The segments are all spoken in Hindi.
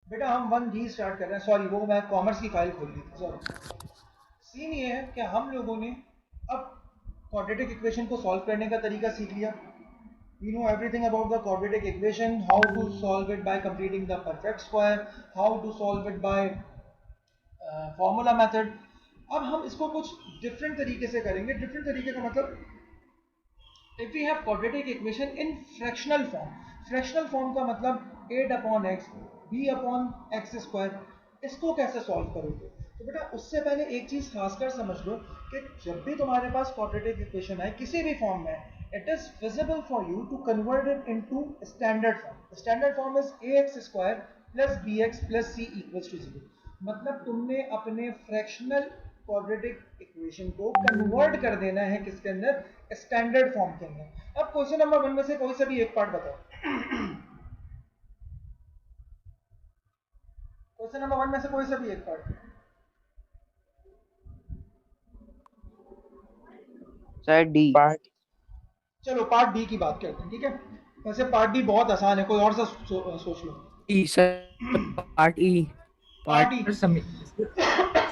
बेटा हम 1G स्टार्ट कर रहे हैं, सॉरी वो मैं कॉमर्स की फाइल खोल ली थी, सॉरी। सीन ये है कि हम लोगों ने अब क्वाड्रेटिक इक्वेशन को सॉल्व करने का तरीका सीख लिया। We know everything about the quadratic equation, how to solve it by completing the perfect square, how to solve it by formula method. अब हम इसको कुछ डिफरेंट तरीके से करेंगे। डिफरेंट तरीके का मतलब, if we have quadratic equation in fractional form, fractional form का मतलब 8 upon x b upon x square, इसको कैसे सॉल्व करोगे? तो बेटा उससे पहले एक चीज खासकर समझ लो कि जब भी तुम्हारे पास quadratic equation है किसी भी फॉर्म में, it is feasible for you to convert it into standard form. The standard form is ax square plus bx plus c equals to 0. मतलब तुमने अपने फ्रैक्शनल क्वाड्रेटिक इक्वेशन को कन्वर्ट कर देना है किसके अंदर? स्टैंडर्ड फॉर्म के अंदर। अब क्वेश्चन नंबर 1 में से कोई सा भी एक पार्ट बताओ। क्वेश्चन नंबर 1 में से कोई सा भी एक पार्ट। Sir D. पार्ट चलो पार्ट डी की बात करते हैं, ठीक है। वैसे पार्ट डी बहुत आसान है, कोई और सा सोच लो। E sir, part E. Part part D.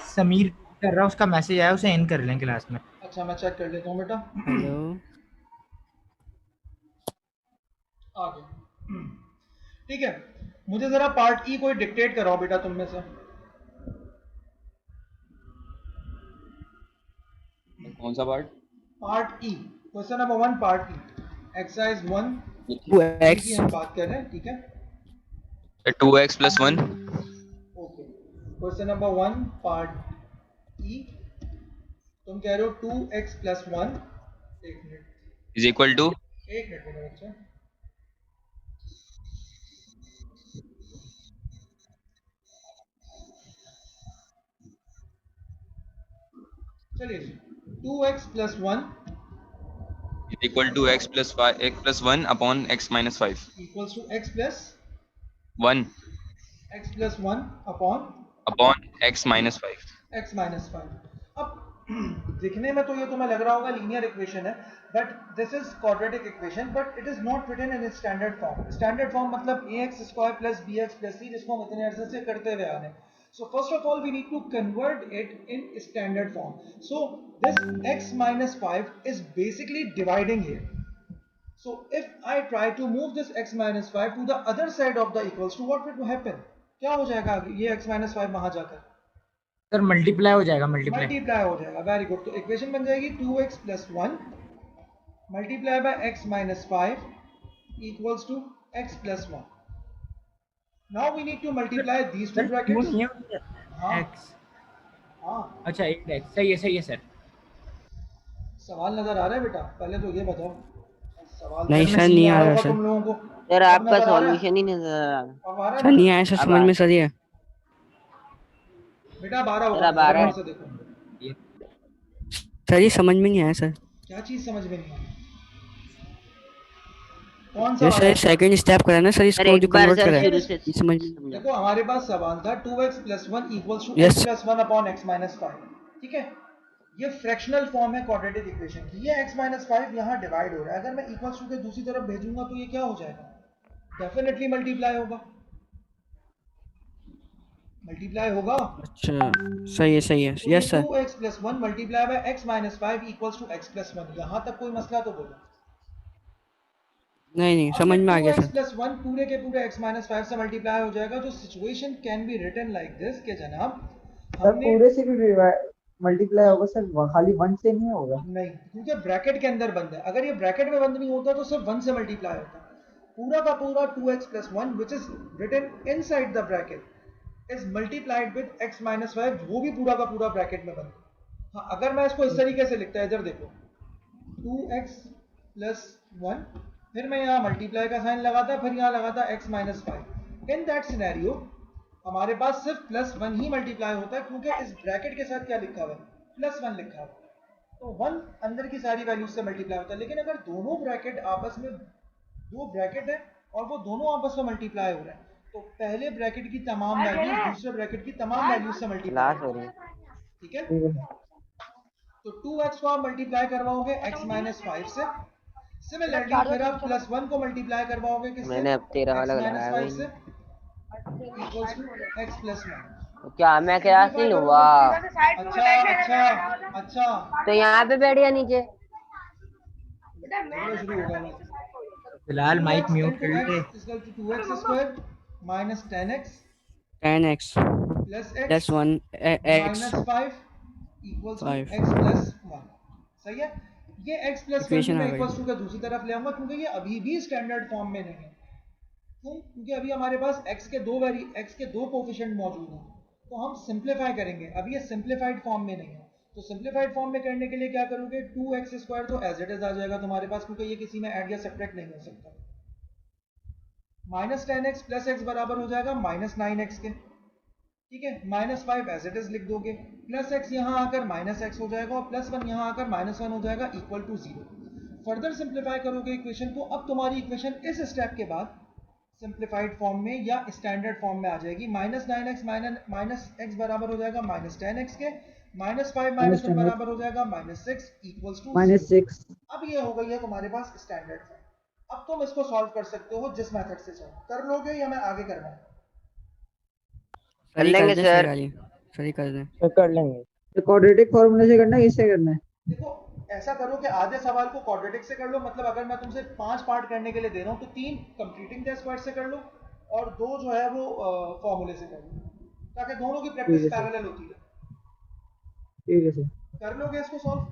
Sameer कर रहा है, उसका मैसेज आया, उसे एंड कर लें क्लास में। अच्छा मैं चेक कर लेता हूँ बेटा। हेलो। आ गया, ठीक है। मुझे जरा पार्ट ई कोई डिक्टेट कराओ बेटा तुम में से। कौन सा part? Part E, question number 1 part E, exercise 1 two E की एक्स हम बात कर रहे हैं, ठीक है। 2x + 1 okay, question number 1 part E, तुम कह रहे हो 2x + 1। एक मिनट इज इक्वल टू एक मिनट मेरे बच्चे, चलिए 2x + 1 is equal to x + 1 upon x - 5 equals to 1 x + 1 upon upon x - 5। x - 5। अब दिखने में तो ये तुम्हें लग रहा होगा लीनियर इक्वेशन है, but this is quadratic equation, but it is not written in standard form. Standard form मतलब ax² + bx + c, जिसको हम इतने अर्से से करते हुए आ रहे हैं। So first of all we need to convert it in standard form. So this x - 5 is basically dividing here. So if I try to move this x - 5 to the other side of the equals to, what will happen? क्या हो जाएगा ये x - 5 वहां जाकर? सर मल्टीप्लाई हो जाएगा, मल्टीप्लाई। मल्टीप्लाई हो जाएगा, वेरी गुड। तो इक्वेशन बन जाएगी 2x + 1 multiply by x - 5 equals to x + 1। Now we need to multiply these two sir क्यों ब्रैकेट्स। नहीं है हाँ एक्स? हाँ, अच्छा 8x, सही है सर। सवाल नजर आ रहा है बेटा? पहले तो ये बताओ, सवाल नहीं समझ में सर, नहीं नहीं आ आ रहा रहा होगा सर। तुम लोगों को। सर अब आपका नजर आ रहा है? सॉल्यूशन ही नजर आ रहा। अब आ रहा सर है नहीं नजर? आया सर, अब समझ आ में सर ये। बेटा अब आ रहा सर होगा, अब आ नजर रहा गौर है। से देखो। ये सर ये समझ में नहीं आया सर। क्या चीज समझ में नहीं आई? कौन सा ये वाला सर स्टेप? सेकंड स्टेप करा ना सर, सर इसको जो एक बार कन्वर्ट सर करा है, शुरू सेकेंड, से ये समझ में। समझा। देखो हमारे पास सवाल था 2x + 1 equals to x yes. + 1 upon x - 5, ठीक है। ये फ्रैक्शनल फॉर्म है क्वाड्रेटिक इक्वेशन की। ये x - 5 यहाँ डिवाइड हो रहा है, अगर मैं इक्वल्स टू के दूसरी तरफ भेजूंगा तो ये क्या हो जाएगा? डेफिनेटली मल्टीप्लाई होगा, मल्टीप्लाई होगा। अच्छा सही है, तो ये yes sir. 2x + 1 multiply by x - 5 equals to x + 1। यहाँ तक कोई मसला तो बोलो। नहीं अब ये समझ में आ गया 2x सर। + 1 पूरे के पूरे x - 5 से मल्टीप्लाई हो जाएगा। जो situation can be written like this कि जनाब सर हमने, पूरे से भी मल्टीप्लाई होगा सर, खाली 1 से नहीं होगा। नहीं क्योंकि ब्रैकेट के अंदर बंद है। अगर ये ब्रैकेट में बंद नहीं होता तो सिर्फ 1 से मल्टीप्लाई होता। पूरा का पूरा 2x + 1 which is written inside the bracket is multiplied with x - 5, वो भी पूरा का पूरा ब्रैकेट में बंद है। हाँ, अगर मैं इसको इस तरीके से लिखता है, इधर देखो 2x + 1, फिर मैं यहाँ मल्टीप्लाई का साइन लगाता, फिर यहाँ लगाता x - 5। इन दैट सिनेरियो हमारे पास सिर्फ +1 ही मल्टीप्लाई होता है, क्योंकि इस ब्रैकेट के साथ क्या लिखा हुआ है? +1 लिखा हुआ है। तो 1 अंदर की सारी वैल्यूज से मल्टीप्लाई होता है। लेकिन अगर दोनों ब्रैकेट आपस में, दो ब्रैकेट है और वो दोनों आपस में मल्टीप्लाई हो रहे हैं, तो पहले ब्रैकेट की तमाम वैल्यूज दूसरे ब्रैकेट की तमाम वैल्यूज से मल्टीप्लाई क्लास हो रही होती है। है, ठीक है। ठीक है। तो 2x को आप मल्टीप्लाई करवाओगे x - 5 से। सिमिलरली फिर आप +1 को मल्टीप्लाई करवाओगे किससे? मैंने अब तेरा x वाला - लगाया 5 भी से। नहीं। Equals to X plus one. तो क्या मैं क्लास नहीं लूंगा? अच्छा अच्छा अच्छा, तो यहाँ पे बैठ गया नीचे। झगड़ा शुरू होगा ना। फिलहाल माइक 2x म्यूट into कर ले। x is equal to 2x square minus 10x 10x plus plus x 1 x minus 5 equals to 5 x plus 1। सही है। ये x plus 1 भी इक्वेशन आ मैं गई। इक्वल्स टू के दूसरी तरफ ले आऊंगा क्योंकि ये अभी भी स्टैंडर्ड फॉर्म में नहीं है। क्यों? क्योंकि अभी हमारे पास x के दो कोफिशिएंट मौजूद हैं, तो हम सिंप्लीफाई करेंगे। अभी ये सिंप्लीफाइड फॉर्म में नहीं है, तो सिंप्लीफाइड फॉर्म में करने के लिए क्या करोगे, 2x स्क्वायर तो एज इट इज आ जाएगा तुम्हारे पास, क्योंकि ये किसी में ऐड या सब्ट्रैक्ट नहीं हो सकता। माइनस 10x प्लस एक्स बराबर हो जाएगा माइनस 9x के। ठीक है, माइनस 5 एज इट इज लिख दोगे, प्लस एक्स यहाँ आकर माइनस एक्स हो जाएगा और प्लस 1 यहाँ आकर माइनस 1 हो जाएगा इक्वल टू 0। फर्दर सिंप्लीफाई करोगे इक्वेशन को, अब तुम्हारी इक्वेशन इस स्टेप के बाद सिंप्लीफाइड फॉर्म में या स्टैंडर्ड फॉर्म में आ जाएगी। माइनस 9x माइनस एक्स बराबर हो जाएगा माइनस 10x के, माइनस 5 माइनस 1 बराबर हो जाएगा माइनस 6 इक्वल्स टू -6। अब ये हो गई है तुम्हारे पास स्टैंडर्ड फॉर्म। अब तुम इसको सॉल्व कर सकते हो जिस मेथड से सॉल्व कर लोगे, या मैं आगे करवाऊं? कर सही कर लेंगे दें सर। सर वाली। सही कर दें। तो कर लेंगे। तो क्वाड्रेटिक फॉर्मूले से करना है, इससे करना है? देखो, ऐसा करो कि आधे सवाल को क्वाड्रेटिक से कर लो, मतलब अगर मैं तुमसे 5 पार्ट करने के लिए दे रहा हूँ तो 3 कंप्लीटिंग द स्क्वायर से कर लो और 2 जो है वो फॉर्मूले से कर लो, ताकि दोनों की प्रैक्टिस ठीक है सर। पैरेलल होती है। ठीक है सर। कर लोगे इसको सॉल्व?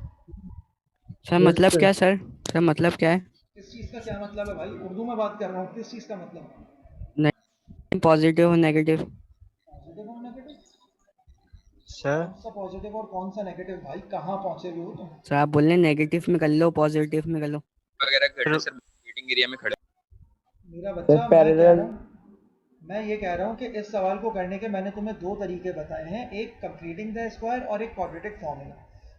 सर यस मतलब सर। क्या सर? सर मतलब क्या है? किस चीज़ का क्या मतलब है भाई? उर्दू में बात कर रहा हूँ, किस चीज़ का मतलब? पॉजिटिव और नेगेटिव। पॉजिटिव और नेगेटिव? सर कौन सा पॉजिटिव और कौन सा नेगेटिव भाई? कहाँ पहुंचे हुए हो तुम? सर आप बोल रहे हैं नेगेटिव में कर लो, पॉजिटिव में कर लो। वगैरह घर में सर वेटिंग एरिया में खड़े। मेरा सर बच्चा, पैरेलल। मैं ये कह रहा हूँ कि इस सवाल को करने के मैंने तुम्हें 2 तरीके बताए हैं, एक कंप्लीटिंग द स्क्वायर और एक क्वाड्रेटिक फॉर्मूला।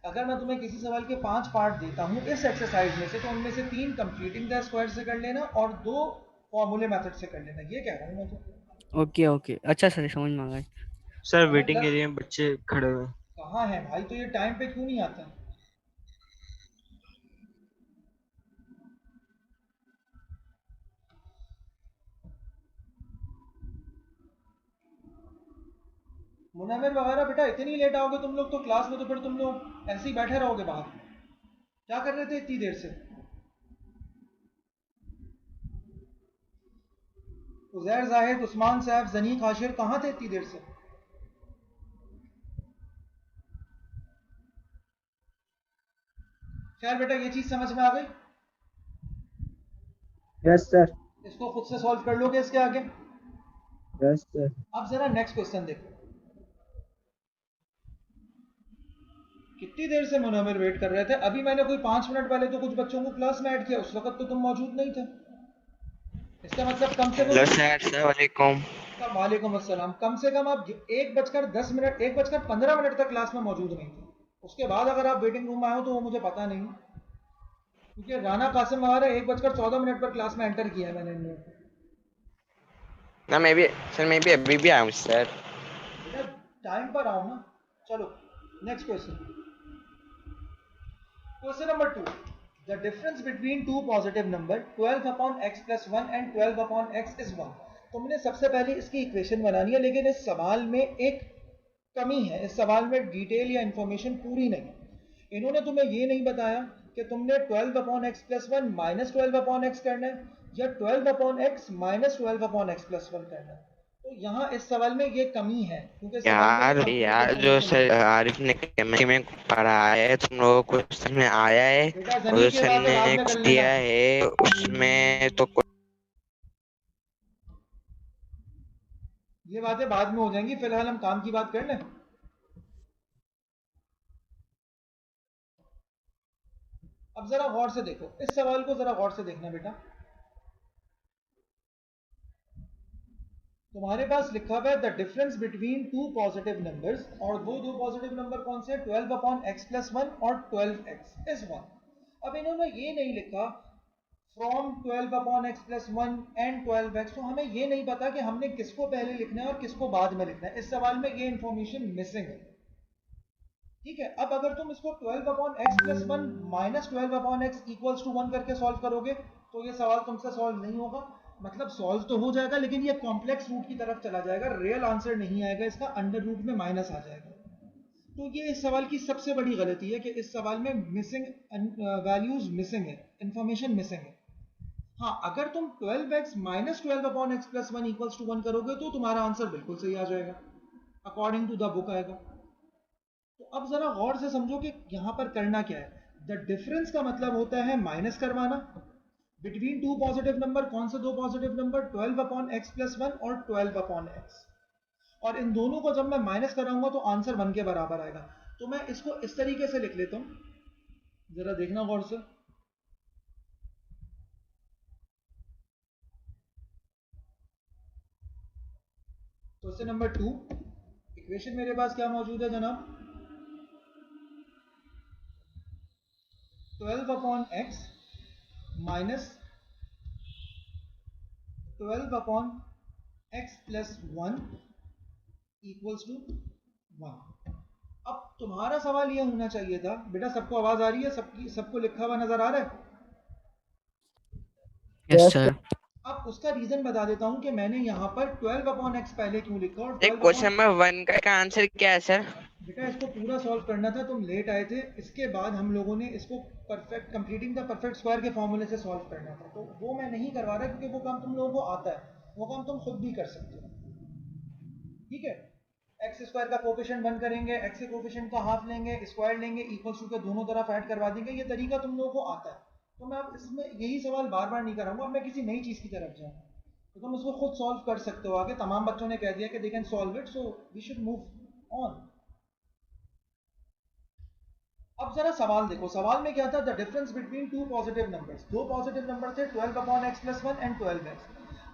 अगर मैं तुम्हें किसी सवाल के 5 पार्ट देता हूँ इस एक्सरसाइज में से, तो उनमें से 3 कंप्लीटिंग द स्क्वायर से कर लेना और 2 फॉर्मूले मेथड से कर लेना, ये कह रहा हूँ मैं तो। ओके ओके, अच्छा सर समझ में आ गया। सर हमें वेटिंग प्लस एरिया में बच्चे खड़े हुए हैं। कहाँ है भाई? तो ये टाइम पे क्यों नहीं आता? मुनव्वर वगैरह बेटा, इतनी लेट आओगे तुम लोग तो क्लास में, तो फिर तुम लोग ऐसे ही बैठे रहोगे बाहर। क्या कर रहे थे इतनी देर से? उजैर, जाहिद, उस्मान साहब, जनीक, आशिर कहाँ थे इतनी देर से? खैर बेटा, ये चीज समझ में आ गई? Yes sir. इसको खुद से सॉल्व कर लोगे इसके आगे? Yes sir. अब जरा नेक्स्ट क्वेश्चन देखो। कितनी देर से मुनव्वर वेट कर रहे थे? अभी मैंने कोई 5 मिनट पहले तो कुछ बच्चों को क्लास में ऐड किया, उस वक्त तो तुम मौजूद नहीं थे। इसका मतलब कम से हेलो कम सर, अस्सलाम वालेकुम। वालेकुम अस्सलाम, कम से कम आप 1:10 1:15 तक क्लास में मौजूद नहीं थे। उसके बाद अगर आप वेटिंग रूम में आए हो तो वो मुझे पता नहीं, क्योंकि राना कासिम वगैरह 1:14 पर क्लास में एंटर किया है मैंने इन लोगों को। ना मैं भी अभी भी आया हूँ सर। बेटा टाइम पर आओ ना। चलो next question. Question number 2, the difference between two positive number 12 upon x plus 1 and 12 upon x is 1। तुमने सबसे पहले इसकी इक्वेशन बनानी है, लेकिन इस सवाल में एक कमी है, इस सवाल में डिटेल या इंफॉर्मेशन पूरी नहीं है। इन्होंने तुम्हें ये नहीं बताया कि तुमने 12 upon x plus 1 minus 12 upon x करना है या 12 upon x minus 12 upon x plus 1 करना है। तो यहाँ इस सवाल में ये कमी है, क्योंकि सवाल में यार ये यार कंप्लीट जो इन्फॉर्मेशन सर नहीं है। आरिफ ने केमिस्ट्री में पढ़ाया है तुम लोगों को समझ में आया है? बेटा और जो जनी की सर बातें बाद ने में कुछ कर लेना। दिया है उसमें तो ये बातें बाद में हो जाएंगी, फिलहाल हम काम की बात कर लें। अब जरा गौर से देखो, इस सवाल को जरा गौर से देखना बेटा। तुम्हारे पास लिखा हुआ है the difference between two positive numbers, और वो दो पॉजिटिव नंबर कौन से हैं? 12 अपॉन एक्स प्लस 1 और 12 एक्स इज 1। अब इन्होंने ये नहीं लिखा from 12 upon x plus 1 and 12 x, तो हमें ये नहीं पता कि हमने किसको पहले लिखना है और किसको बाद में लिखना है। इस सवाल में ये इंफॉर्मेशन मिसिंग है। ठीक है, अब अगर तुम इसको 12 upon x plus 1 minus 12 upon X equals to 1 करके सॉल्व करोगे तो ये सवाल तुमसे सॉल्व नहीं होगा। मतलब सॉल्व तो हो जाएगा लेकिन ये कॉम्प्लेक्स रूट की तरफ चला जाएगा, रियल आंसर नहीं आएगा इसका, अंडर रूट में माइनस आ जाएगा। तो ये इस सवाल की सबसे बड़ी गलती है कि इस सवाल में मिसिंग वैल्यूज मिसिंग है, इंफॉर्मेशन मिसिंग है। हाँ, अगर तुम 12x minus 12 upon x plus 1 equals to 1 करोगे तो तुम्हारा आंसर बिल्कुल सही आ जाएगा, अकॉर्डिंग टू द बुक आएगा। तो अब जरा गौर से समझो कि यहाँ पर करना क्या है। द डिफरेंस का मतलब होता है माइनस करवाना बिटवीन टू पॉजिटिव नंबर। कौन से दो पॉजिटिव नंबर? 12 अपॉन एक्स प्लस 1 और 12 अपॉन एक्स। और इन दोनों को जब मैं माइनस कराऊंगा तो आंसर 1 के बराबर आएगा। तो मैं इसको इस तरीके से लिख लेता हूं, जरा देखना गौर से। क्वेश्चन नंबर 2, इक्वेशन मेरे पास क्या मौजूद है जनाब? 12 upon x minus 12 upon x plus 1 equals to 1। अब तुम्हारा सवाल यह होना चाहिए था, बेटा सबको आवाज आ रही है? सबको लिखा हुआ नजर आ रहा है? Yes sir. अब उसका रीजन बता देता हूं कि मैंने यहाँ पर 12 अपॉन एक्स पहले क्यों लिखा और 12 क्वेश्चन अपॉन, नंबर 1 का आंसर क्या है सर? बेटा इसको पूरा सॉल्व करना था, तुम लेट आए थे। इसके बाद हम लोगों ने इसको perfect completing the perfect square के फॉर्मूले से सॉल्व करना था, तो वो मैं नहीं करवा रहा क्योंकि वो काम तुम लोगों को आता है, वो काम तुम खुद भी कर सकते हो। ठीक है, एक्स स्क्वायर का कोफिशिएंट बंद करेंगे, एक्स के कोफिशिएंट का हाफ लेंगे, स्क्वायर लेंगे, इक्वल्स टू के दोनों तरफ ऐड करवा देंगे। ये तरीका तुम लोगों को आता है, तो मैं अब इसमें यही सवाल बार बार नहीं कराऊंगा। अब मैं किसी नई चीज की तरफ जाऊंगा, तो तुम इसको खुद सॉल्व कर सकते हो। आगे तमाम बच्चों ने कह दिया कि they can solve it, so we should move on. अब जरा सवाल देखो, सवाल में क्या था? The difference between two positive numbers. दो पॉजिटिव नंबर थे 12 upon x plus 1 and 12x।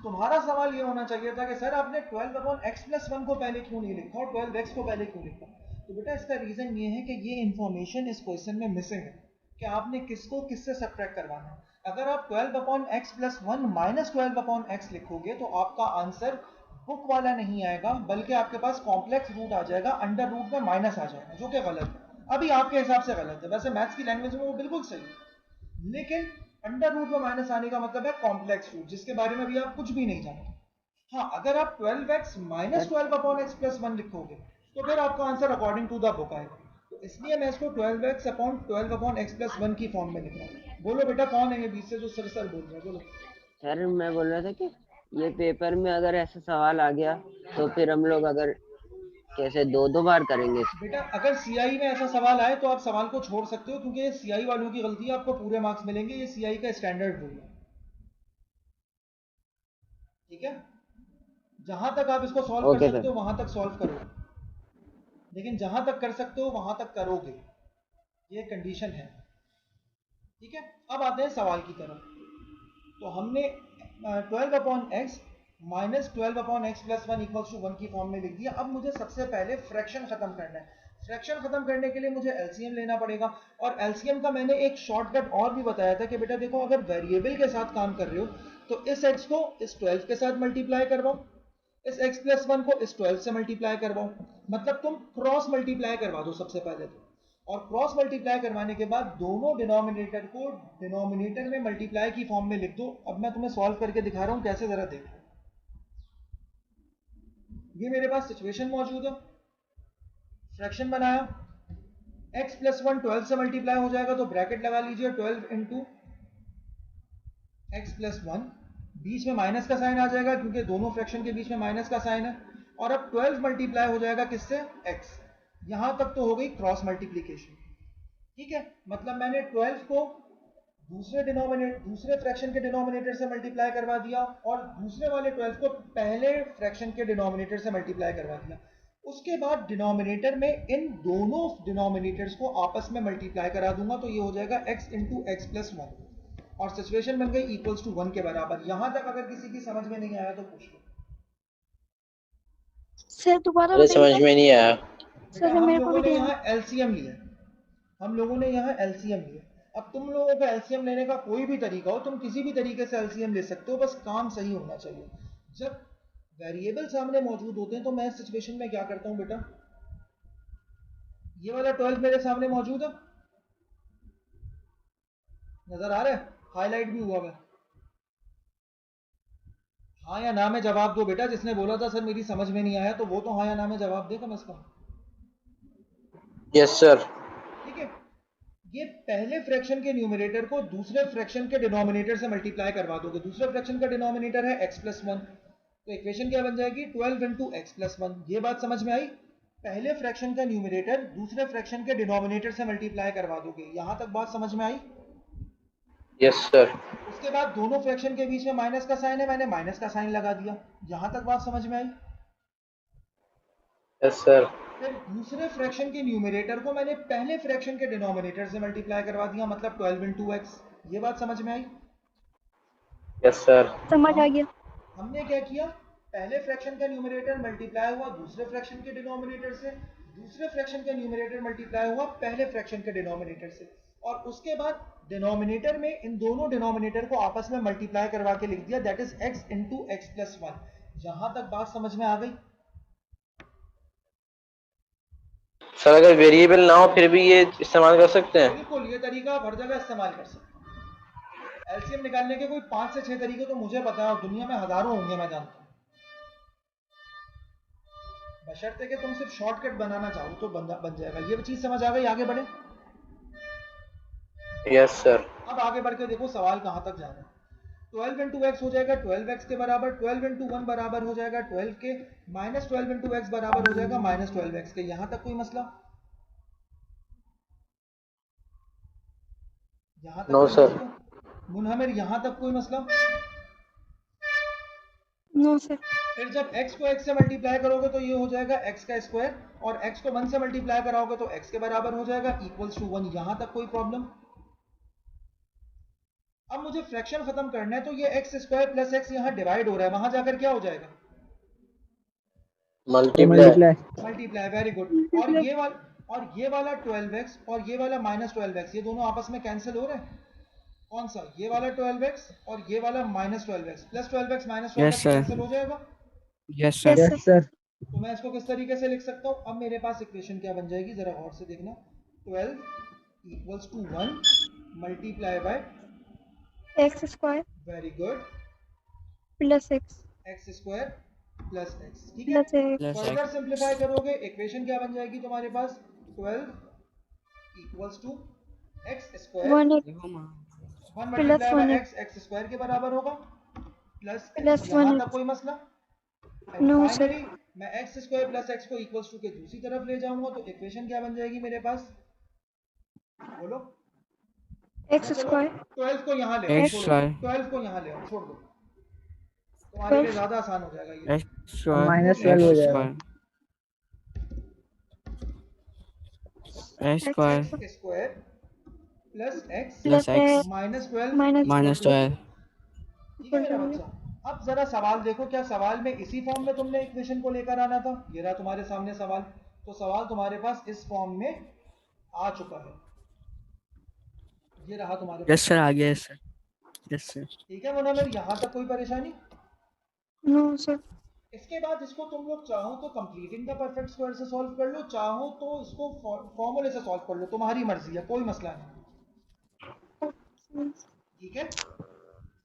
तुम्हारा सवाल ये होना चाहिए था कि सर आपने 12 अपॉन एक्स प्लस 1 को पहले क्यों नहीं लिखा और 12x को पहले क्यों लिखा? तो बेटा इसका रीजन ये है कि ये इंफॉर्मेशन इस क्वेश्चन में मिसिंग है कि आपने किसको किससे सब्ट्रैक्ट करवाना है। अगर आप 12 upon x plus 1 minus 12 upon x लिखोगे तो आपका आंसर बुक वाला नहीं आएगा, बल्कि आपके पास कॉम्प्लेक्स रूट आ जाएगा, अंडर रूट में माइनस आ जाएगा, जो कि गलत है। अभी आपके हिसाब से गलत है, वैसे मैथ्स की लैंग्वेज में वो बिल्कुल सही है, लेकिन अंडर रूट में माइनस आने का मतलब है कॉम्प्लेक्स रूट, जिसके बारे में अभी आप कुछ भी नहीं जानते। हाँ, अगर आप 12x minus 12 upon x plus 1 लिखोगे तो फिर आपका answer according to the book आएगा। तो इसलिए मैं इसको 12x upon 12 upon x plus 1 की फॉर्म में लिख रहा हूँ। बोलो बेटा कौन है ये बीच से जो सर सर बोल रहा है? बोलो सर मैं बोल रहा था कि ये पेपर में अगर ऐसा सवाल आ गया तो फिर हम लोग अगर कैसे दो दो बार करेंगे इसको? बेटा, अगर सीआई में ऐसा सवाल आए तो आप सवाल को छोड़ सकते हो, क्योंकि ये सीआई वालों की गलती है, आपको पूरे मार्क्स मिलेंगे। ये सीआई का स्टैंडर्ड रूल है, ठीक है? जहां तक आप इसको सॉल्व कर ओके सकते सर। हो वहां तक सॉल्व करो, लेकिन जहां तक कर सकते हो वहां तक करोगे, ये कंडीशन है। ठीक है, अब आते हैं सवाल की तरफ। तो हमने 12 upon x minus 12 upon x plus 1 equals to 1 की फॉर्म में लिख दिया। अब मुझे सबसे पहले फ्रैक्शन खत्म करना है। फ्रैक्शन खत्म करने के लिए मुझे एलसीएम लेना पड़ेगा, और एलसीएम का मैंने एक शॉर्टकट और भी बताया था कि बेटा देखो, अगर वेरिएबल के साथ काम कर रहे हो तो इस x को इस 12 के साथ मल्टीप्लाई करवाओ, इस x प्लस 1 को इस 12 से मल्टीप्लाई करवाओ, मतलब तुम क्रॉस मल्टीप्लाई करवा दो सबसे पहले तो। और क्रॉस मल्टीप्लाई करवाने के बाद दोनों डिनोमिनेटर को डिनोमिनेटर में मल्टीप्लाई की फॉर्म में लिख दो। अब मैं तुम्हें सॉल्व करके दिखा रहा हूं कैसे, जरा देखो। ये मेरे पास सिचुएशन मौजूद है, फ्रैक्शन बनाया, x प्लस 1 12 से मल्टीप्लाई हो जाएगा तो ब्रैकेट लगा लीजिए, 12 इंटू एक्स प्लस 1, बीच में माइनस का साइन आ जाएगा क्योंकि दोनों फ्रैक्शन के बीच में माइनस का साइन है। और अब 12 मल्टीप्लाई हो जाएगा किससे? x। यहां तक तो हो गई क्रॉस मल्टीप्लीकेशन, ठीक है? मतलब मैंने 12 को दूसरे फ्रैक्शन के डिनोमिनेटर से मल्टीप्लाई करवा दिया और दूसरे वाले 12 को पहले फ्रैक्शन के डिनोमिनेटर से मल्टीप्लाई करवा दिया। उसके बाद डिनोमिनेटर में इन दोनों डिनोमिनेटर्स को आपस में मल्टीप्लाई करा दूंगा, तो ये हो जाएगा x इंटू एक्स प्लस 1, और सिचुएशन बन गई इक्वल्स टू 1 के बराबर। यहां तक अगर किसी की समझ में नहीं आया तो पूछ लो। सर दोबारा अरे बताइए समझ में नहीं आया। बेटा सर हम मेरे को लोगों भी ने नहीं यहाँ एलसीएम लिया, हम लोगों ने यहाँ एलसीएम लिया। अब तुम लोगों का एलसीएम लेने का कोई भी तरीका हो, तुम किसी भी तरीके से एलसीएम ले सकते हो, बस काम सही होना चाहिए। जब वेरिएबल सामने मौजूद होते हैं तो मैं इस सिचुएशन में क्या करता हूं बेटा, ये वाला 12 मेरे सामने मौजूद है, नजर आ रहा है, हाईलाइट भी हुआ है। हाँ या ना में जवाब दो बेटा। जिसने बोला था सर मेरी समझ में नहीं आया, तो वो तो हाँ या ना में जवाब दे कम से कम। Yes sir. ठीक है, ये पहले फ्रैक्शन के न्यूमरेटर को दूसरे फ्रैक्शन के डिनोमिनेटर से मल्टीप्लाई करवा दोगे। दूसरे फ्रैक्शन का डिनोमिनेटर है x प्लस 1, तो इक्वेशन क्या बन जाएगी 12 इंटू एक्स प्लस 1। ये बात समझ में आई? पहले फ्रैक्शन का न्यूमरेटर दूसरे फ्रैक्शन के डिनोमिनेटर से मल्टीप्लाई करवा दोगे। यहां तक बात समझ में आई? Yes sir. उसके बाद दोनों फ्रैक्शन के बीच में माइनस का साइन है, मैंने माइनस का साइन लगा दिया। यहां तक बात समझ में आई? Yes sir. फिर दूसरे फ्रैक्शन के न्यूमरेटर को मैंने पहले फ्रैक्शन के डिनोमिनेटर से मल्टीप्लाई करवा दिया, मतलब 12 इंटू एक्स। ये बात समझ में आई? Yes sir. समझ आ गया। हमने क्या किया, पहले फ्रैक्शन का न्यूमरेटर मल्टीप्लाई हुआ दूसरे फ्रैक्शन के डिनोमिनेटर से, दूसरे फ्रैक्शन का न्यूमरेटर मल्टीप्लाई हुआ पहले फ्रैक्शन के डिनोमिनेटर से, और उसके बाद डिनोमिनेटर में इन दोनों डिनोमिनेटर को आपस में मल्टीप्लाई करवा के लिख दिया, that is x into x plus 1। यहां तक बात समझ में आ गई? सर अगर वेरिएबल ना हो फिर भी ये इस्तेमाल कर सकते हैं? बिल्कुल, ये तरीका आप हर जगह इस्तेमाल कर सकते हैं। एलसीएम निकालने के कोई 5 से 6 तरीके तो मुझे पता है, और दुनिया में हजारों होंगे, मैं जानता हूँ। बशर्ते कि तुम सिर्फ शॉर्टकट बनाना चाहो तो बन जाएगा। ये चीज समझ आ गई? आगे बढ़े। Yes sir. अब आगे बढ़ के देखो सवाल कहां तक जा रहा है। 12 इंटू एक्स हो जाएगा 12x के बराबर, 12 इंटू 1 बराबर हो जाएगा 12 के, माइनस 12 इंटू एक्स बराबर हो जाएगा माइनस 12x के। यहां तक कोई मसला? यहां तक नो कोई सर। मसला? मुनहमिर, यहां तक कोई मसला? No sir. फिर जब x को x से मल्टीप्लाई करोगे तो ये हो जाएगा x का स्क्वायर, और x को 1 से मल्टीप्लाई कराओगे तो x के बराबर हो जाएगा इक्वल्स टू 1। यहां तक कोई प्रॉब्लम? अब मुझे फ्रैक्शन खत्म करना है, तो ये x स्क्वायर प्लस x यहाँ डिवाइड हो रहा है, वहां जाकर क्या हो जाएगा? मल्टीप्लाई। Multiply, very good. और ये वाला 12x और ये वाला माइनस 12x, ये दोनों आपस में कैंसिल हो रहे हैं। कौन सा? ये वाला 12x और ये वाला minus 12x, plus 12x minus 12x Yes, sir. Cancel हो जाएगा। Yes sir. Yes sir. तो मैं इसको किस तरीके से लिख सकता हूँ? अब मेरे पास इक्वेशन क्या बन जाएगी, जरा गौर से देखना। 12 equals to 1 multiply by x square very good plus x x square plus x. ठीक है, plus x plus further simplify करोगे, इक्वेशन क्या बन जाएगी तुम्हारे पास? 12 इक्वल्स टू एक्स स्क्वायर 1 देखो माँ 1 plus multiply by 1 x, x square के बराबर होगा प्लस प्लस एक्स। यहाँ 1 तक कोई मसला? No sir. फाइनली मैं एक्स स्क्वायर प्लस एक्स को इक्वल्स टू के दूसरी तरफ ले जाऊंगा, तो इक्वेशन क्या बन जाएगी मेरे पास? बोलो। एक्स स्क्वायर 12 को यहाँ ले आओ, एक्स छोड़ो। स्क्वायर 12 को यहाँ ले आओ, छोड़ दो, तुम्हारे लिए ज्यादा आसान हो जाएगा ये। एक्स स्क्वायर माइनस 12 हो एक्स जाएगा। Square x square x square plus x plus x minus 12 minus 12। ठीक है मेरा बच्चा। अब जरा सवाल देखो, क्या सवाल में इसी फॉर्म में तुमने इक्वेशन को लेकर आना था? ये रहा तुम्हारे सामने सवाल। तो सवाल तुम्हारे पास इस फॉर्म में आ चुका है, ये रहा तुम्हारे यस पास। सर, आ गया। Yes sir, yes sir. ठीक है मुनव्वर, यहाँ तक कोई परेशानी? No sir. इसके बाद इसको तुम लोग चाहो तो कंप्लीटिंग द परफेक्ट स्क्वायर से सॉल्व कर लो, चाहो तो इसको फॉर्मूले से सॉल्व कर लो, तुम्हारी मर्जी है, कोई मसला नहीं। ठीक है,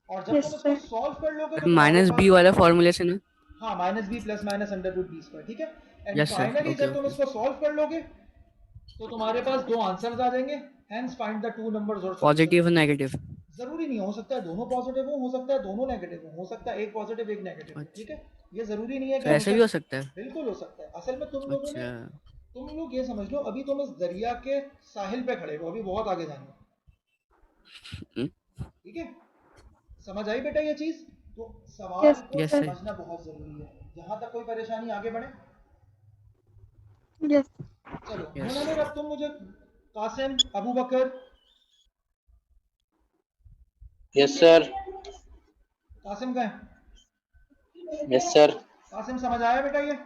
और जब यस तुम इसको सर। सॉल्व कर लोगे तो माइनस बी वाला फॉर्मूले से ना? हाँ, minus b plus minus under root b square. ठीक है, and yes sir. Finally okay जब तुम ओके। इसको सॉल्व कर लोगे तो तुम्हारे पास दो आंसर्स आ जाएंगे, hence find the two numbers और पॉजिटिव और नेगेटिव। जरूरी नहीं, हो सकता है दोनों पॉजिटिव हो सकता है दोनों नेगेटिव हो सकता है एक पॉजिटिव एक नेगेटिव। अच्छा। ठीक है, ये जरूरी नहीं है तो कि ऐसे भी हो सकता है? बिल्कुल हो सकता है। असल में तुम लोगों ने, अच्छा। तुम लोग ये समझ लो अभी तुम इस दरिया के साहिल पे खड़े हो, अभी बहुत आगे जाना है। ठीक है, समझ आई बेटा ये चीज? तो सवाल Yes, को yes, sir. समझना बहुत जरूरी है। यहाँ तक कोई परेशानी? आगे बढ़े। यस चलो Yes. मुनव्वर, अब तुम मुझे कासिम, अबू बकर, यस सर। कासिम का है? Yes sir. कासिम समझ आया बेटा ये?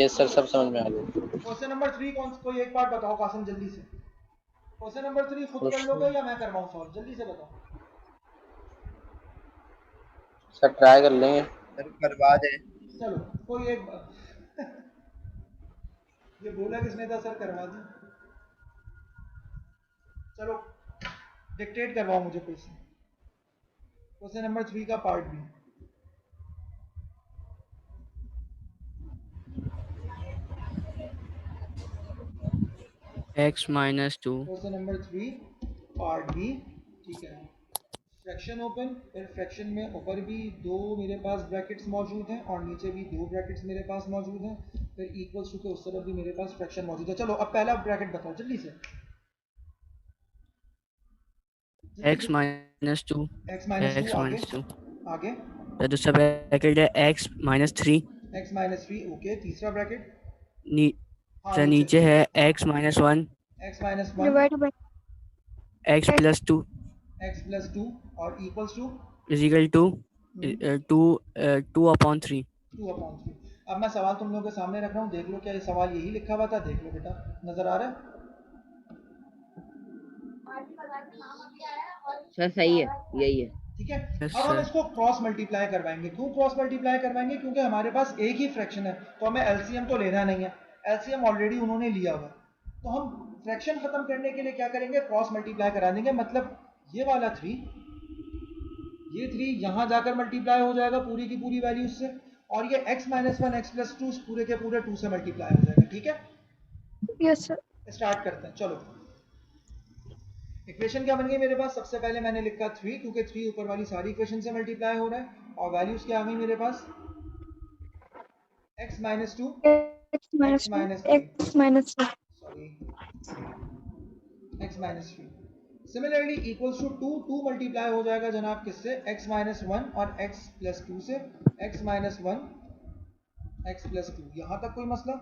यस सर, सब समझ में आ गया। क्वेश्चन नंबर 3 कोई एक पार्ट बताओ कासिम जल्दी से। क्वेश्चन नंबर 3 खुद कर लोगे या मैं करवाऊं सॉल्व? जल्दी से बताओ। सर ट्राई कर लेंगे। सर करवा दे। चलो कोई एक ये बोला किसने था सर करवा दूं? चलो डिक्टेट करवाओ मुझे क्वेश्चन। क्वेश्चन नंबर 3 का part b. x minus 2 question number 3 part b. ठीक है, फ्रैक्शन ओपन, फिर फ्रैक्शन में ऊपर भी दो मेरे पास ब्रैकेट्स मौजूद हैं और नीचे भी दो ब्रैकेट्स मेरे पास मौजूद हैं, फिर इक्वल्स टू के उस तरफ भी मेरे पास फ्रैक्शन मौजूद है। चलो अब पहला ब्रैकेट बताओ जल्दी से। x minus 2 x minus x two, minus 2 आगे तो दूसरा ब्रैकेट है x minus 3 x minus three, okay. तीसरा ब्रैकेट, नी हाँ तो नीचे है x minus 1 x minus one, Divided by x plus 2 x plus two और equals to is equal to 2 upon 3 2 upon 3। अब मैं सवाल तुम लोगों के सामने रख रहा हूँ, देख लो क्या ये सवाल यही लिखा हुआ था, देख लो बेटा, नजर आ रहा है? सर सही है, यही है। ठीक है, Yes, अब हम sir. इसको क्रॉस मल्टीप्लाई करवाएंगे। क्यों क्रॉस मल्टीप्लाई करवाएंगे? क्योंकि हमारे पास एक ही फ्रैक्शन है तो हमें एलसीएम तो लेना नहीं है, एलसीएम ऑलरेडी उन्होंने लिया हुआ है। तो हम फ्रैक्शन खत्म करने के लिए क्या करेंगे, क्रॉस मल्टीप्लाई करा देंगे। मतलब ये वाला 3, ये 3 यहाँ जाकर मल्टीप्लाई हो जाएगा पूरी की पूरी वैल्यूज से, और ये x minus one x plus two पूरे के पूरे 2 से मल्टीप्लाई हो जाएगा। ठीक है, yes sir. स्टार्ट करते हैं। चलो, इक्वेशन क्या बन गई मेरे पास? सबसे पहले मैंने लिखा 3, क्योंकि 3 ऊपर वाली सारी इक्वेशन से मल्टीप्लाई हो रहा है, और वैल्यूज क्या आ गई मेरे पास? x minus two, X minus minus 2 x minus 3 sorry x minus three. Similarly equals to 2, 2 multiply हो जाएगा जनाब किससे? x माइनस वन और x प्लस टू से, x minus one x plus two. यहाँ तक कोई मसला?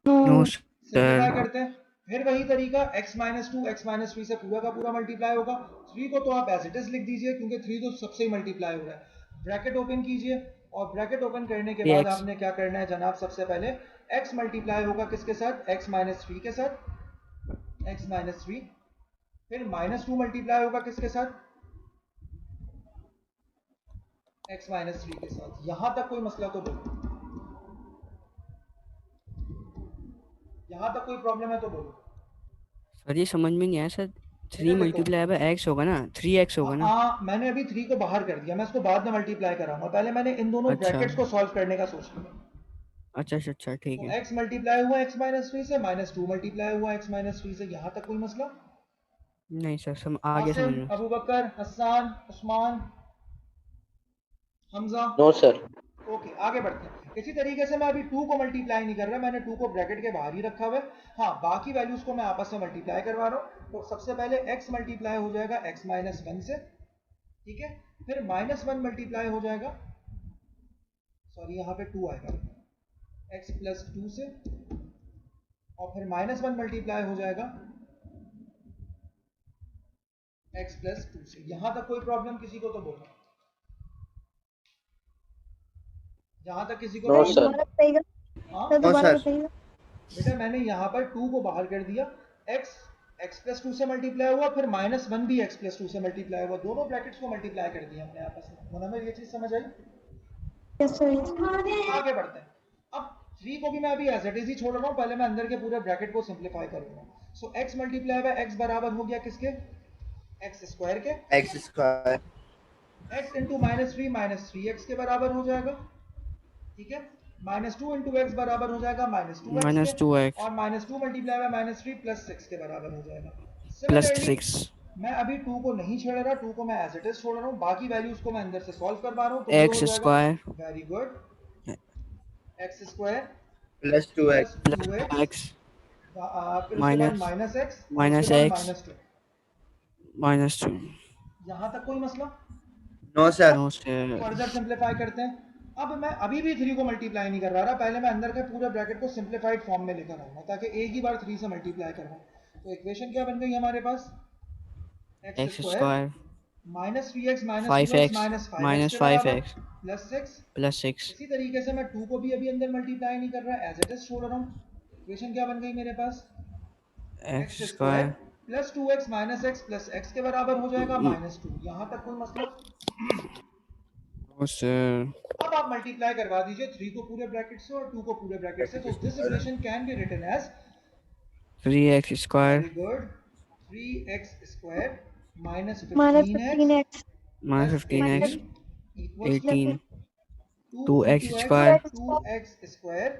no no सिंपलीफाई sir करते हैं, फिर वही तरीका, x minus two x minus three से पूरा का पूरा मल्टीप्लाई होगा। 3 को तो आप एज इट इज लिख दीजिए, क्योंकि 3 तो सबसे ही मल्टीप्लाई हो रहा है। ब्रैकेट ओपन कीजिए, और ब्रैकेट ओपन करने के बाद X. आपने क्या करना है जनाब? सबसे पहले x मल्टीप्लाई होगा किसके साथ? x माइनस थ्री के साथ, x माइनस थ्री। फिर माइनस टू मल्टीप्लाई होगा किसके साथ? x माइनस थ्री के साथ। यहां तक कोई मसला तो बोलो, यहां तक कोई प्रॉब्लम है तो बोलो। सर ये समझ में नहीं आया सर 3 मल्टीप्लाई बाय x होगा ना 3x होगा ना हाँ, मैंने अभी 3 को बाहर कर दिया, मैं इसको बाद में मल्टीप्लाई कराऊंगा। पहले मैंने इन दोनों अच्छा। ब्रैकेट्स को सॉल्व करने का सोच लिया। अच्छा ठीक तो है x मल्टीप्लाई हुआ x माइनस थ्री से, माइनस टू मल्टीप्लाई हुआ x माइनस थ्री से। यहाँ तक कोई मसला? नहीं सर आगे समझ आसिम, में Abu Bakr, Hasan, Usman, Hamza. No sir. Okay, आगे बढ़ते हैं। इसी तरीके से मैं अभी 2 को मल्टीप्लाई नहीं कर रहा, मैंने 2 को ब्रैकेट के बाहर ही रखा हुआ है। हाँ, बाकी वैल्यूज को मैं आपस में मल्टीप्लाई करवा रहा हूँ। तो सबसे पहले x मल्टीप्लाई हो जाएगा x माइनस वन से, ठीक है। फिर माइनस वन मल्टीप्लाई हो जाएगा, सॉरी यहाँ पे 2 आएगा, x प्लस टू से, और फिर माइनस वन मल्टीप्लाई हो जाएगा x प्लस टू से। यहां तक कोई प्रॉब्लम किसी को तो बोलो, यहां तक किसी को No, problem? sir. दोबारा बताइएगा हाँ सर, दोबारा sir. बताइएगा। बेटा, मैंने यहाँ पर 2 को बाहर कर दिया, x प्लस टू से मल्टीप्लाई हुआ, फिर माइनस वन भी x प्लस टू से मल्टीप्लाई हुआ, दोनों ब्रैकेट्स को मल्टीप्लाई कर दिया हमने आपस में। मुनव्वर, ये चीज समझ आई? yes sir, yes sir. आगे बढ़ते हैं। अब 3 को भी मैं अभी एज इट इज ही छोड़ रहा हूँ, पहले मैं अंदर के पूरे ब्रैकेट को सिंप्लीफाई करूंगा। सो x मल्टीप्लाई बाय x बराबर हो गया किसके? x स्क्वायर के। x square x into minus three x के बराबर हो जाएगा, ठीक है। माइनस टू इंटू एक्स बराबर हो जाएगा माइनस टू -2x और minus two multiply by minus three plus six के बराबर हो जाएगा। प्लस Similarly, 6 मैं अभी 2 को नहीं छेड़ रहा, 2 को मैं एज इट इज छोड़ रहा हूँ, बाकी वैल्यूज को मैं अंदर से सॉल्व करवा रहा हूँ। तो x square very good, x square plus 2x plus x minus minus- x minus x minus two. -2 यहाँ तक कोई मसला? No sir no sir further simplify करते हैं। अब मैं अभी भी 3 को मल्टीप्लाई नहीं करवा रहा, पहले मैं अंदर के पूरे ब्रैकेट को सिंप्लीफाइड फॉर्म में लेकर आऊंगा, ताकि एक ही बार 3 से मल्टीप्लाई करवाऊं। तो इक्वेशन क्या बन गई हमारे पास? x square minus three x 5x minus 5x plus 6। +6 इसी तरीके से मैं 2 को भी अभी अंदर मल्टीप्लाई नहीं कर रहा, एज इट इज छोड़ रहा हूँ। इक्वेशन क्या बन गई मेरे पास? x square plus 2x minus x plus x के बराबर हो जाएगा माइनस टू। यहाँ तक कोई मसला? no sir अब आप मल्टीप्लाई करवा दीजिए 3 को पूरे ब्रैकेट से और 2 को पूरे ब्रैकेट से। तो this equation can be written as 3x square very good 3x square minus minus 15x 15x equals 18 2 2x square 2x square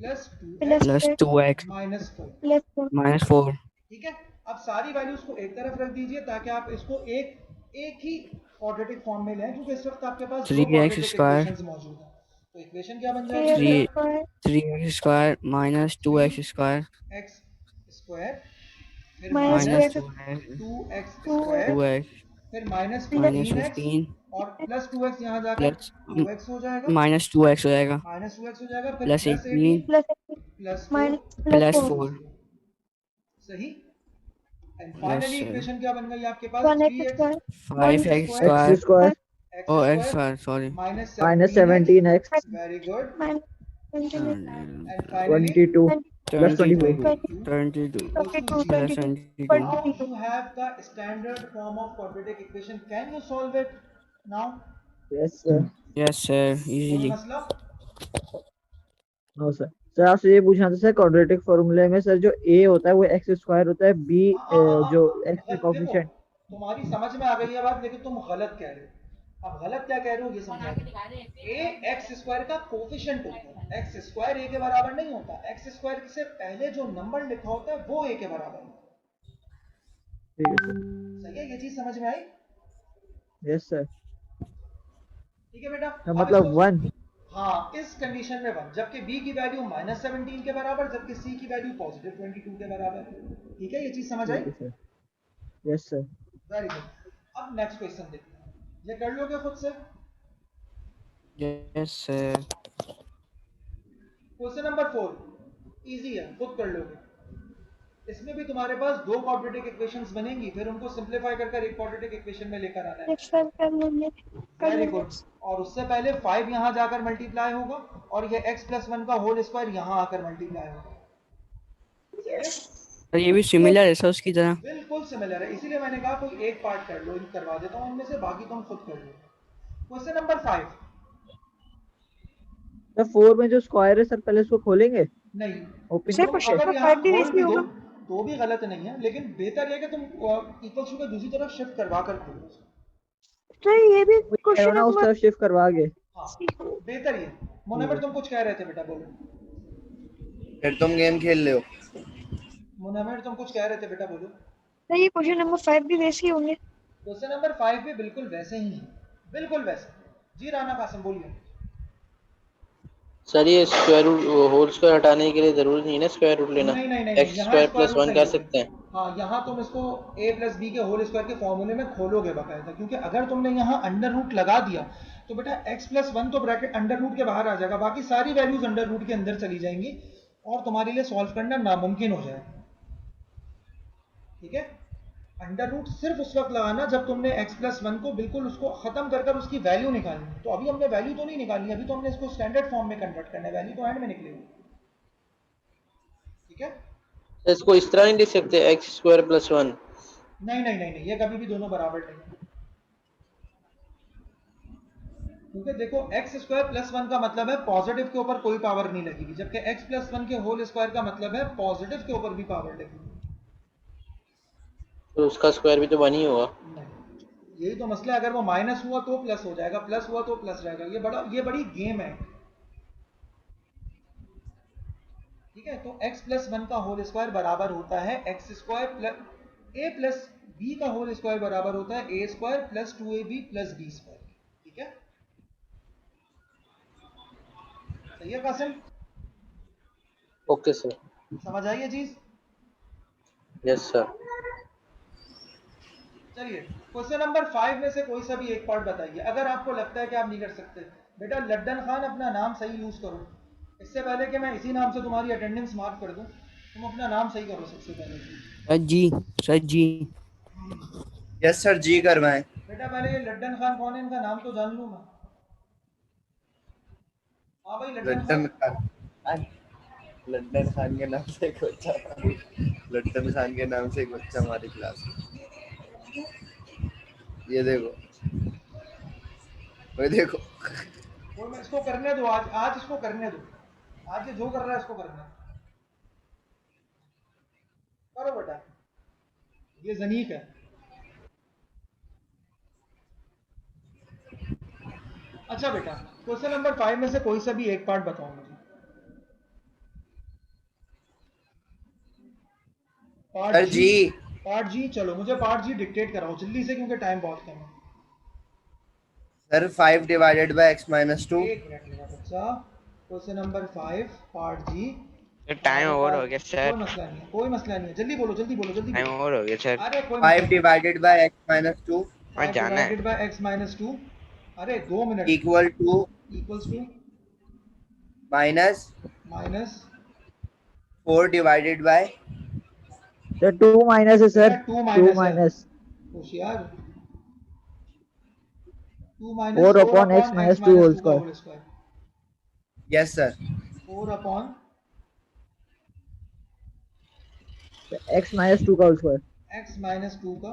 plus two Plus plus x 2x minus 4। plus 4. -4 ठीक है, अब सारी वैल्यूज को एक तरफ रख दीजिए ताकि आप इसको एक ही क्वाड्रेटिक फॉर्म में लें, क्योंकि इस वक्त आपके पास दो 3x क्वाड्रेटिक स्क्वायर इक्वेशंस मौजूद हैं। तो इक्वेशन क्या बन जाएगी 3x बेटा? 3 square 3x square minus 2x square x square, फिर minus minus minus 2x 2x 2x square, 2x फिर माइनस plus माइनस 15x 15 और प्लस 2x यहाँ जाकर प्लस 2x हो जाएगा, माइनस 2x हो जाएगा माइनस 2x हो जाएगा, फिर plus plus 18 18 plus plus 4 minus plus plus 4. 4 सही। And yes finally sir equation क्या बन गई आपके पास? 1x 3x square 5x square x square square x ओ x square square sorry minus minus 17x, 17x very good. minus 20 and finally 22 plus 22 24 22 equals to 22 plus 0. 22 22 Now 22. you have the standard form of quadratic equation. Can you solve it now? yes sir yes sir कोई इजीली मसला? no sir सर आपसे ये पूछना था सर क्वाड्रेटिक फॉर्मूले में सर जो a होता है वो x स्क्वायर होता है b जो x का देखो कोफिशिएंट तुम्हारी समझ में आ गई है बात, लेकिन तुम गलत कह रहे हो। अब गलत क्या कह रहे हो ये समझा दो। a एक्स स्क्वायर का कोफिशिएंट होता है, एक्स स्क्वायर a के बराबर नहीं होता। एक्स स्क्वायर से पहले जो नंबर लिखा होता है वो a के बराबर होता है। ठीक है सर सही है, ये चीज समझ में आई? यस सर ठीक है बेटा, अब मतलब इसको 1 हाँ इस कंडीशन में 1, जबकि b की वैल्यू माइनस 17 के बराबर, जबकि c की वैल्यू पॉजिटिव 22 के बराबर। ठीक है, ये चीज समझ आई? ठीक है sir yes sir very good. अब नेक्स्ट क्वेश्चन देखते हैं, ये कर लोगे खुद से? Yes sir question number 4 easy है, खुद कर लोगे। इसमें भी तुम्हारे पास दो क्वाड्रेटिक इक्वेशंस बनेंगी, फिर उनको सिंपलीफाई कर एक क्वाड्रेटिक इक्वेशन में लेकर आना है। Next one कर लेंगे वेरी गुड। और उससे पहले 5 यहाँ जाकर मल्टीप्लाई होगा और ये x प्लस 1 का होल स्क्वायर यहाँ आकर मल्टीप्लाई होगा। सर ये भी सिमिलर है सर उसकी तरह बिल्कुल सिमिलर है, इसीलिए मैंने कहा कोई एक पार्ट कर लो, करवा देता हूँ इनमें से, बाकी तुम खुद कर लो। Question number 5। सर 4 में जो स्क्वायर है सर पहले इसको खोलेंगे नहीं, ओपन सर तुम क्वेश्चन अगर नंबर यहाँ 5 भी खोल वैसे भी ही दो होगा तो भी गलत नहीं है, लेकिन बेहतर है कि तुम इक्वल टू के दूसरी तरफ शिफ्ट करवा कर खोलो। सर ये भी कहो क्वेश्चन ना उस नंबर तरफ शिफ्ट करवा के हाँ बेहतर ही है। मुनव्वर तुम कुछ कह रहे थे बेटा, बोलो। फिर तुम गेम खेल रहे हो। मुनव्वर तुम कुछ कह रहे थे बेटा, बोलो। सर ये क्वेश्चन नंबर 5 भी वैसे ही होंगे क्वेश्चन नंबर 5 भी बिल्कुल वैसे ही है, बिल्कुल वैसे। जी राना कासिम बोलिए। सर ये स्क्वायर रूट होल स्क्वायर हटाने के लिए जरूरी नहीं है ना स्क्वायर रूट लेना, नहीं नहीं नहीं, एक्स यहाँ स्क्वायर स्क्वायर प्लस रूट 1 नहीं कर लोगे। सकते हैं। हाँ यहाँ तुम इसको a प्लस बी के होल स्क्वायर के फॉर्मूले में खोलोगे बाकायदा, क्योंकि अगर तुमने यहाँ अंडर रूट लगा दिया तो बेटा x प्लस 1 तो ब्रैकेट अंडर रूट के बाहर आ जाएगा, बाकी सारी वैल्यूज अंडर रूट के अंदर चली जाएंगी और तुम्हारे लिए सॉल्व करना नामुमकिन हो जाएगा। ठीक है, अंडर रूट सिर्फ उस वक्त लगाना जब तुमने x प्लस 1 को बिल्कुल उसको खत्म कर उसकी वैल्यू निकालनी। तो अभी हमने वैल्यू तो नहीं निकालनी, अभी तो हमने इसको स्टैंडर्ड फॉर्म में कन्वर्ट करना है, वैल्यू तो एंड में निकलेगी। ठीक है, तो इसको इस तरह नहीं लिख सकते एक्स स्क्वायर प्लस 1? नहीं नहीं नहीं नहीं, ये कभी भी दोनों बराबर नहीं, क्योंकि देखो x स्क्वायर प्लस 1 का मतलब है पॉजिटिव के ऊपर कोई पावर नहीं लगेगी, जबकि x प्लस 1 के होल स्क्वायर का मतलब है पॉजिटिव के ऊपर भी पावर लगेगी। तो उसका स्क्वायर भी तो 1 ही होगा। नहीं, यही तो मसला है, अगर वो माइनस हुआ तो प्लस हो जाएगा, प्लस हुआ तो प्लस रहेगा, ये बड़ी गेम है। ठीक है, तो x प्लस 1 का होल स्क्वायर बराबर होता है x square plus a plus b का होल स्क्वायर बराबर होता है a square plus 2ab plus b square. ठीक है, सही है कासिम? ओके सर, समझ आई ये चीज? Yes sir. चलिए क्वेश्चन नंबर 5 में से कोई सा भी एक पार्ट बताइए, अगर आपको लगता है कि आप नहीं कर सकते। बेटा लड्डन खान अपना नाम सही यूज करो, इससे पहले कि मैं इसी नाम से तुम्हारी अटेंडेंस मार्क कर दूं, तुम अपना नाम सही करो सबसे पहले। सर जी यस सर जी करवाएं। बेटा पहले ये लड्डन खान कौन है, इनका नाम तो जान लूं मैं। हाँ भाई लड्डन खान, लड्डन खान के नाम से एक बच्चा, लड्डन खान के नाम से एक बच्चा हमारी क्लास में। ये देखो, वो देखो। वो मैं इसको करने दो, आज इसको करने दो, आज ये जो कर रहा है इसको करना करो बेटा, ये जनीक है। अच्छा बेटा क्वेश्चन नंबर 5 में से कोई सा भी एक पार्ट बताओ मुझे। पार्ट सर जी पार्ट जी, चलो मुझे पार्ट जी डिक्टेट कराओ जल्दी से क्योंकि टाइम बहुत कम है। Sir 5 divided by x minus 2। एक मिनट मेरा बच्चा, क्वेश्चन नंबर 5 पार्ट जी। टाइम हमारे ओवर हो पास गया कोई सर, मसला नहीं है, कोई मसला नहीं है, जल्दी बोलो जल्दी बोलो जल्दी टाइम बोलो। ओवर हो गया सर। अरे कोई मसला 5 नहीं। डिवाइडेड बाय x माइनस 2 और 5 जाना है। डिवाइडेड बाय x माइनस 2, अरे 2 minute, equal to equals to minus minus 4 divided by sir 2 minus है बेटा सर, 2 2 माइनस है, माइनस होशियार, 2 minus 4 4 upon x upon x minus 2 minus whole 2 का square. Whole square. Yes sir 4 upon x minus 2 का होल स्क्वायर। एक्स माइनस 2 का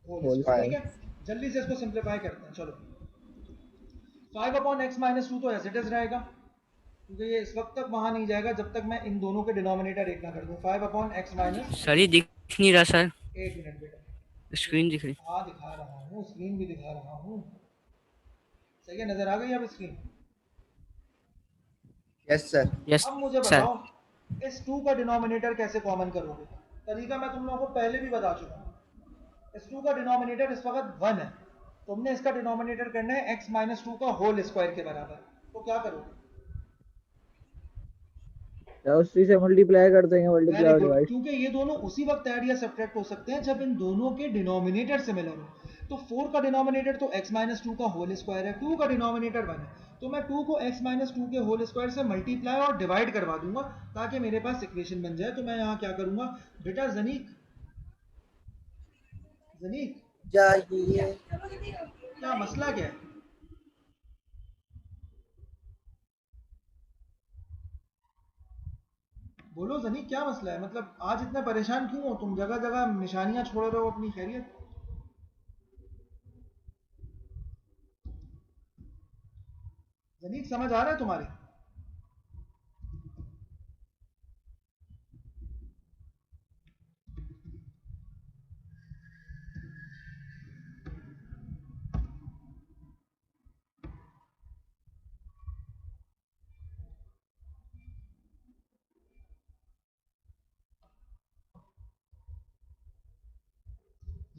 होल होल स्क्वायर, ठीक स्क्वायर। है। जल्दी से इसको सिंप्लीफाई करते हैं, चलो। 5 अपॉन एक्स माइनस 2 तो एज इट इज रहेगा क्योंकि ये इस वक्त तक वहां नहीं जाएगा जब तक मैं इन दोनों के डिनोमिनेटर एक ना कर दूं। 5 अपॉन एक्स माइनस, सर ये दिख नहीं रहा सर, एक मिनट बेटा, स्क्रीन दिख रही। हाँ दिखा रहा हूँ, स्क्रीन भी दिखा रहा हूँ, सही है, नजर आ गई अब स्क्रीन। यस सर यस अब मुझे सर। बताओ इस 2 का डिनोमिनेटर कैसे कॉमन करोगे। तरीका मैं तुम लोगों को पहले भी बता चुका हूँ। इस 2 का डिनोमिनेटर इस वक्त 1 है, तुमने इसका डिनोमिनेटर करना है x माइनस 2 का होल स्क्वायर के बराबर, तो क्या करोगे। या उसी से मल्टीप्लाई कर देंगे, मल्टीप्लाई वेरी और गुड, डिवाइड। क्योंकि ये दोनों उसी वक्त ऐड या सब्ट्रैक्ट हो सकते हैं जब इन दोनों के डिनोमिनेटर सिमिलर हो। तो 4 का डिनोमिनेटर तो x माइनस 2 का होल स्क्वायर है, 2 का डिनोमिनेटर 1 है, तो मैं 2 को x माइनस 2 के होल स्क्वायर से मल्टीप्लाई और डिवाइड करवा दूंगा ताकि मेरे पास इक्वेशन बन जाए। तो मैं यहाँ क्या करूंगा बेटा, जनीक जनीक चाहिए क्या मसला क्या है। बोलो जनीक क्या मसला है, मतलब आज इतना परेशान क्यों हो तुम, जगह जगह निशानियां छोड़ रहे हो अपनी, खैरियत। जनीक समझ आ रहा है तुम्हारे।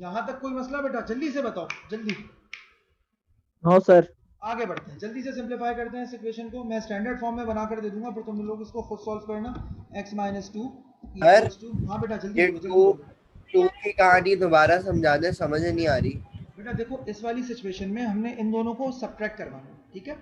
यहां तक कोई मसला बेटा, जल्दी से बताओ जल्दी। No sir. आगे बढ़ते हैं, जल्दी से सिंप्लीफाई करते हैं इस इक्वेशन को। मैं स्टैंडर्ड फॉर्म में बना कर दे दूंगा, फिर तुम लोग इसको खुद सॉल्व करना। x minus 2 sir equals to, हाँ बेटा जल्दी ये बोलो जल्दी बोलो। 2 की कहानी दोबारा समझा दे, समझ नहीं आ रही। बेटा देखो इस वाली सिचुएशन में हमने इन दोनों को सब्ट्रैक्ट करवाना है, ठीक है।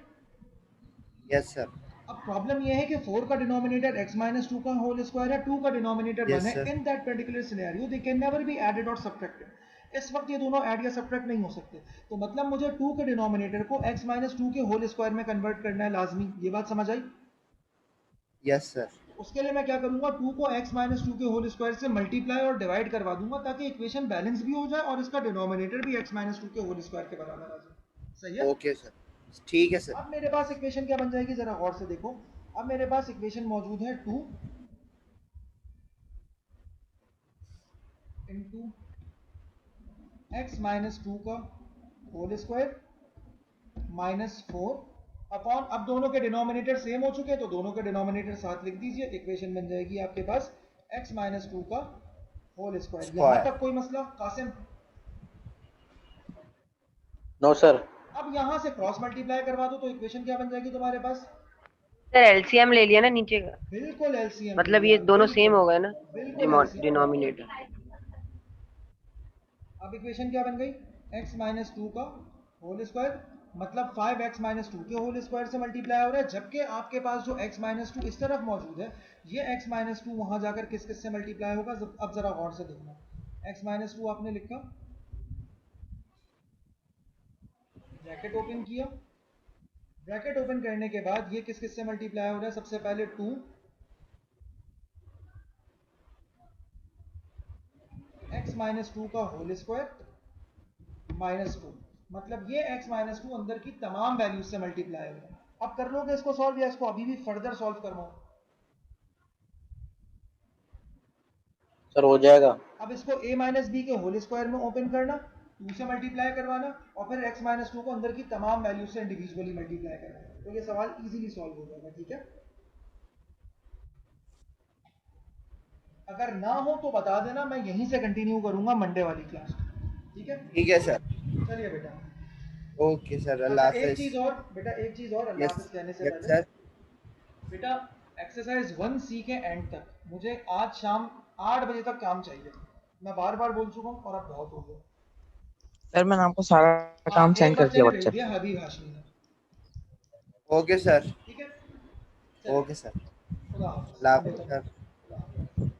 यस सर अब प्रॉब्लम यह है कि 4 का डिनोमिनेटर x माइनस 2 का होल स्क्वायर है, 2 का डिनोमिनेटर 1 यस है। Sir in that particular scenario they can never be added और सब्ट्रैक्टेड। इस वक्त ये दोनों ऐड या सब्ट्रैक्ट नहीं हो सकते, तो मतलब मुझे 2 के डिनोमिनेटर को x माइनस 2 के होल स्क्वायर में कन्वर्ट करना है लाजमी। ये बात समझ आई। यस सर उसके लिए मैं क्या करूंगा, 2 को x माइनस 2 के होल स्क्वायर से मल्टीप्लाई और डिवाइड करवा दूंगा ताकि इक्वेशन बैलेंस भी हो जाए और इसका डिनोमिनेटर भी x माइनस 2 के होल स्क्वायर के बराबर आ जाए। सही है। ओके सर ठीक है सर। अब मेरे पास इक्वेशन क्या बन जाएगी, जरा गौर से देखो। अब मेरे पास इक्वेशन मौजूद है 2 इंटू एक्स माइनस 2 का होल स्क्वायर माइनस 4 अपॉन, अब दोनों के डिनोमिनेटर सेम हो चुके हैं तो दोनों के डिनोमिनेटर साथ लिख दीजिए। इक्वेशन बन जाएगी आपके पास x माइनस 2 का होल स्क्वायर। यहां स्क्वायर तक कोई मसला कासिम। No sir. अब यहां से क्रॉस मल्टीप्लाई करवा दो तो इक्वेशन क्या बन जाएगी तुम्हारे पास। सर एलसीएम ले लिया ना नीचे का, बिल्कुल एलसीएम ले मतलब ये लिया, दोनों सेम बिल्कुल हो गए ना बिल्कुल एलसीएम ले लिया। डिनोमिनेटर। अब इक्वेशन क्या बन गई, x माइनस 2 का होल स्क्वायर मतलब 5x माइनस 2 के होल स्क्वायर से मल्टीप्लाई हो रहा है, जबकि आपके पास जो x माइनस 2 इस तरफ मौजूद है, ये x माइनस 2 वहां जाकर किस किस से मल्टीप्लाई होगा। अब जरा गौर से देखना, x माइनस 2 आपने लिखा, ब्रैकेट ओपन किया, ब्रैकेट ओपन करने के बाद ये किस किस से मल्टीप्लाई हो रहा है। सबसे पहले 2 x माइनस 2 का होल स्क्वायर माइनस 2, मतलब ये x माइनस 2 अंदर की तमाम वैल्यूज से मल्टीप्लाई हो रहा है। अब कर लोगे इसको सॉल्व या इसको अभी भी फर्दर सॉल्व करवाओ। सर हो जाएगा। अब इसको a माइनस बी के होल स्क्वायर में ओपन करना, 2 से मल्टीप्लाई करवाना और फिर x माइनस 2 को अंदर की तमाम वैल्यूज से इंडिविजुअली मल्टीप्लाई करना, तो ये सवाल इजीली सॉल्व हो जाएगा। ठीक है, अगर ना हो तो बता देना, मैं यहीं से कंटिन्यू करूंगा मंडे वाली क्लास। ठीक है? ठीक है सर। चलिए बेटा। ओके सर, अल्लाह अच्छा, एक हाफिज। चीज और बेटा, एक चीज और अल्लाह हाफिज कहने से यस पहले सर। बेटा, एक्सरसाइज 1C के एंड तक मुझे आज शाम 8 बजे तक काम चाहिए। मैं बार बार बोल चुका हूँ और अब बहुत हो गया। सर मैंने आपको सारा काम एक सेंड कर बच्चे दिया ने भेज व्हाट्सएप दिया हबीब हाशमी ने। Okay sir. ठीक है? Okay sir. खुदा हाफिज। अल्लाह हाफिज सर। खुदा हाफिज।